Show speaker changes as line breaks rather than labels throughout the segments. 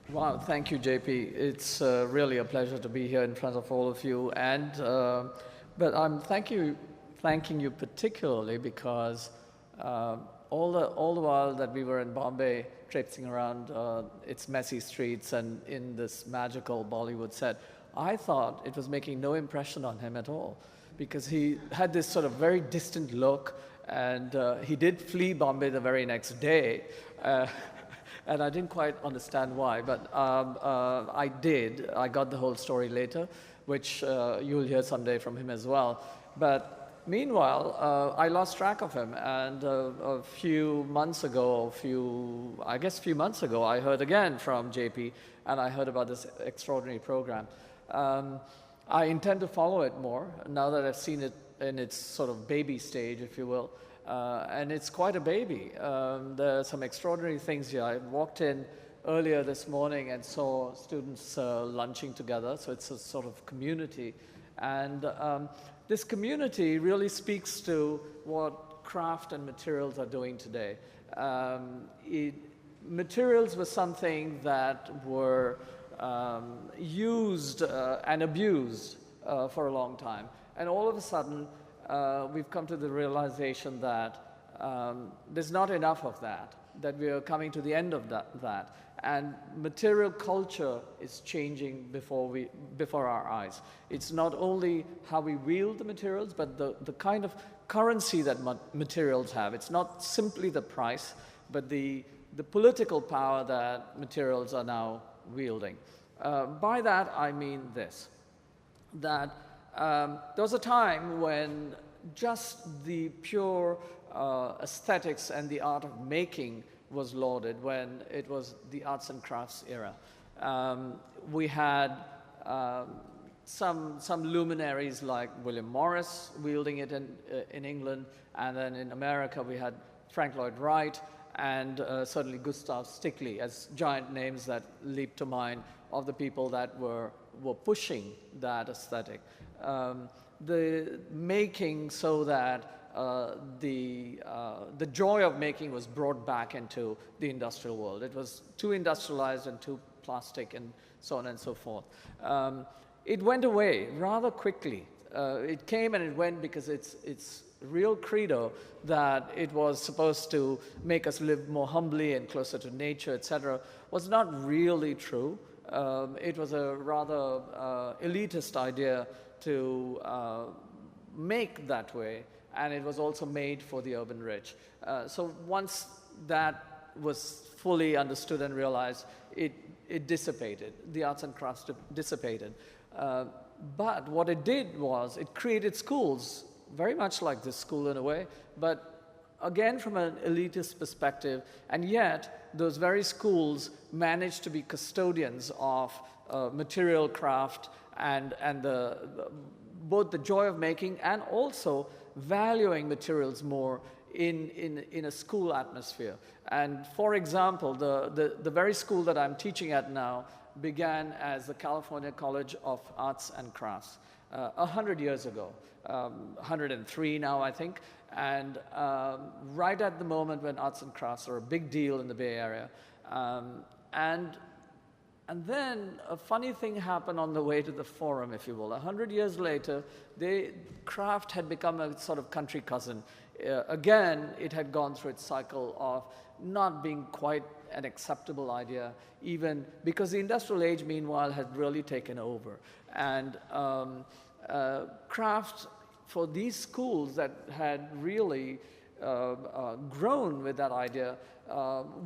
Wow, thank you, JP. It's really a pleasure to be here in front of all of you. But I'm thanking you particularly because all the while that we were in Bombay, traipsing around its messy streets and in this magical Bollywood set, I thought it was making no impression on him at all, because he had this sort of very distant look, and he did flee Bombay the very next day. And I didn't quite understand why, but I did. I got the whole story later, which you'll hear someday from him as well. But meanwhile, I lost track of him, and a few months ago, a few months ago, I heard again from JP, and I heard about this extraordinary program. I intend to follow it more now that I've seen it in its sort of baby stage, if you will. And it's quite a baby. There are some extraordinary things here. I walked in earlier this morning and saw students lunching together, so it's a sort of community. And this community really speaks to what craft and materials are doing today. Materials were something that were used and abused for a long time. And all of a sudden, we've come to the realization that there's not enough of that we are coming to the end of that. And material culture is changing before our eyes. It's not only how we wield the materials, but the kind of currency that materials have. It's not simply the price, but the political power that materials are now wielding. By that, I mean this, that there was a time when just the pure aesthetics and the art of making was lauded, when it was the arts and crafts era. We had some luminaries like William Morris wielding it in England, and then in America we had Frank Lloyd Wright and certainly Gustav Stickley as giant names that leap to mind of the people that were pushing that aesthetic. The making so that the joy of making was brought back into the industrial world. It was too industrialized and too plastic and so on and so forth. It went away rather quickly. It came and it went because it's real credo that it was supposed to make us live more humbly and closer to nature, etc., was not really true. It was a rather elitist idea to make that way, and it was also made for the urban rich. So once that was fully understood and realized, it dissipated. The arts and crafts dissipated. But what it did was it created schools, very much like this school in a way, but again from an elitist perspective, and yet those very schools managed to be custodians of material craft and both the joy of making and also valuing materials more in a school atmosphere. And for example, the very school that I'm teaching at now began as the California College of Arts and Crafts 100 years ago, 103 now, I think. And right at the moment when arts and crafts are a big deal in the Bay Area. And then a funny thing happened on the way to the forum, if you will. 100 years later, craft had become a sort of country cousin. Again, it had gone through its cycle of not being quite an acceptable idea, even because the industrial age, meanwhile, had really taken over. And craft for these schools that had really grown with that idea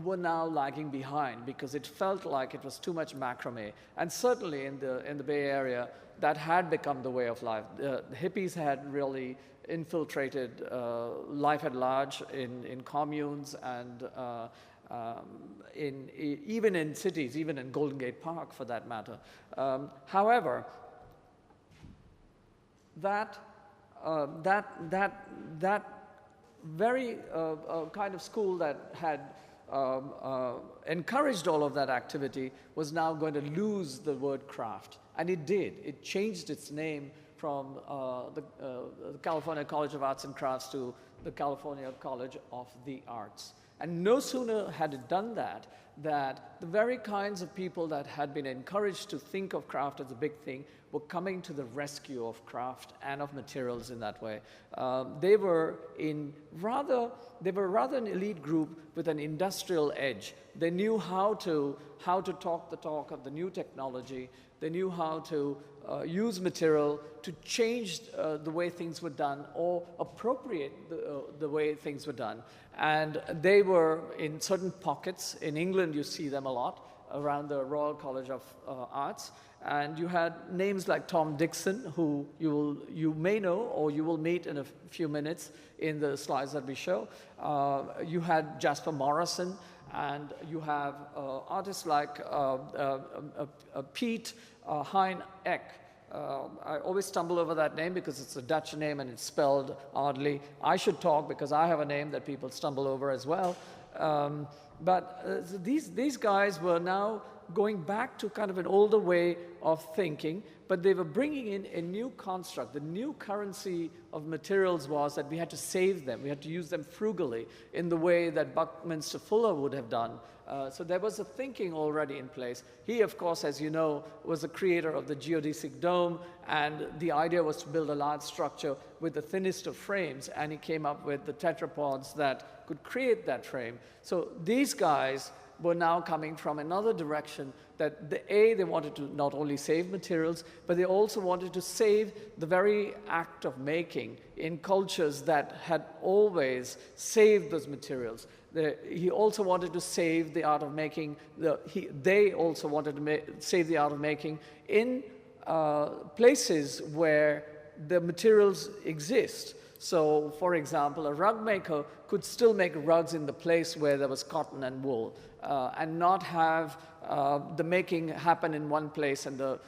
were now lagging behind because it felt like it was too much macrame. And certainly in the Bay Area, that had become the way of life. The hippies had really infiltrated life at large in communes and even in cities, even in Golden Gate Park for that matter. However, that very kind of school that had encouraged all of that activity was now going to lose the word craft. And it did. It changed its name from the California College of Arts and Crafts to the California College of the Arts. And no sooner had it done that that the very kinds of people that had been encouraged to think of craft as a big thing were coming to the rescue of craft and of materials in that way. They were rather an elite group with an industrial edge. They knew how to talk the talk of the new technology. They knew how to use material to change the way things were done or appropriate the way things were done. And they were in certain pockets. In England, you see them a lot around the Royal College of Arts. And you had names like Tom Dixon, who you may know or you will meet in a few minutes in the slides that we show. You had Jasper Morrison, and you have artists like Piet Hein Eck. I always stumble over that name because it's a Dutch name and it's spelled oddly. I should talk because I have a name that people stumble over as well. But these guys were now going back to kind of an older way of thinking, but they were bringing in a new construct. The new currency of materials was that we had to save them. We had to use them frugally in the way that Buckminster Fuller would have done. So there was a thinking already in place. He, of course, as you know, was the creator of the geodesic dome, and the idea was to build a large structure with the thinnest of frames, and he came up with the tetrapods that could create that frame. So these guys were now coming from another direction, that they wanted to not only save materials, but they also wanted to save the very act of making in cultures that had always saved those materials. He also wanted to save the art of making, they also wanted to save the art of making in places where the materials exist. So, for example, a rug maker could still make rugs in the place where there was cotton and wool, and not have the making happen in one place and the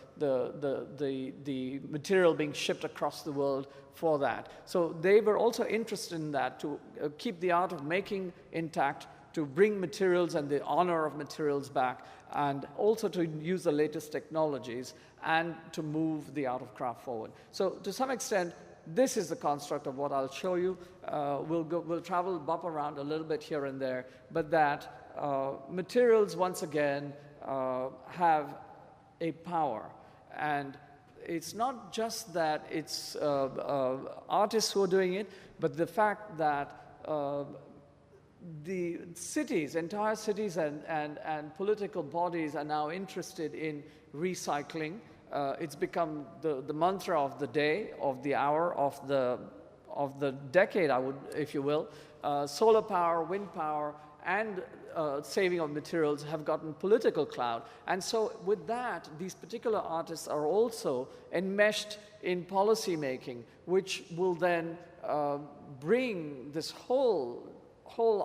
material being shipped across the world for that. So they were also interested in that, to keep the art of making intact, to bring materials and the honor of materials back, and also to use the latest technologies and to move the art of craft forward. So to some extent, this is the construct of what I'll show you. We'll travel, bop around a little bit here and there, but that materials, once again, have a power. And it's not just that it's artists who are doing it, but the fact that the cities, entire cities and political bodies are now interested in recycling. It's become the mantra of the day, of the hour, of the decade, if you will. Solar power, wind power, and saving of materials have gotten political clout. And so with that, these particular artists are also enmeshed in policy making, which will then bring this whole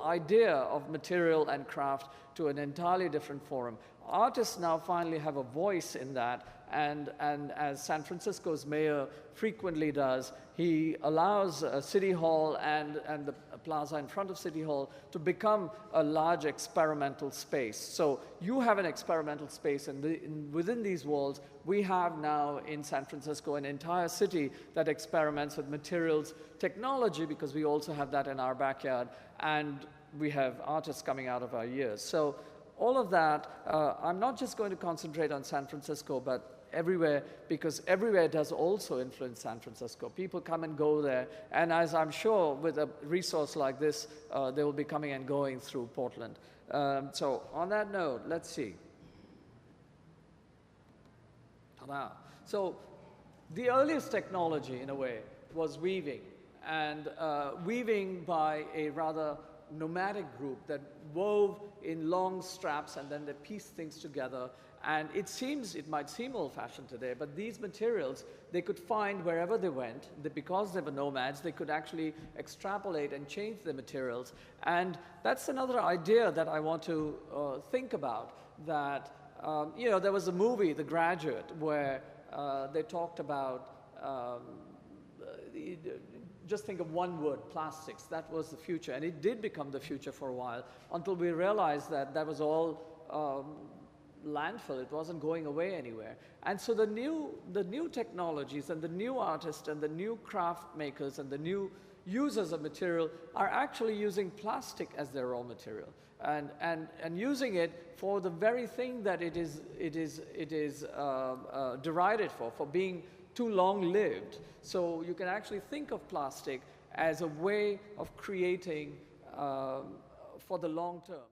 idea of material and craft to an entirely different forum. Artists now finally have a voice in that, and as San Francisco's mayor frequently does, he allows City Hall and the plaza in front of City Hall to become a large experimental space. So you have an experimental space, and within these walls, we have now in San Francisco an entire city that experiments with materials technology, because we also have that in our backyard, and we have artists coming out of our ears. So all of that, I'm not just going to concentrate on San Francisco, but everywhere, because everywhere does also influence San Francisco. People come and go there, and as I'm sure with a resource like this, they will be coming and going through Portland. So on that note, let's see. Ta-da. So the earliest technology, in a way, was weaving, and weaving by a rather nomadic group that wove in long straps and then they pieced things together. And it might seem old-fashioned today, but these materials they could find wherever they went. Because they were nomads, they could actually extrapolate and change the materials. And that's another idea that I want to think about, that there was a movie, The Graduate, where they talked about just think of one word, plastics. That was the future, and it did become the future for a while, until we realized that that was all landfill. It wasn't going away anywhere. And so the new technologies and the new artists and the new craft makers and the new users of material are actually using plastic as their raw material and using it for the very thing that it is derided for being too long-lived. So you can actually think of plastic as a way of creating for the long term.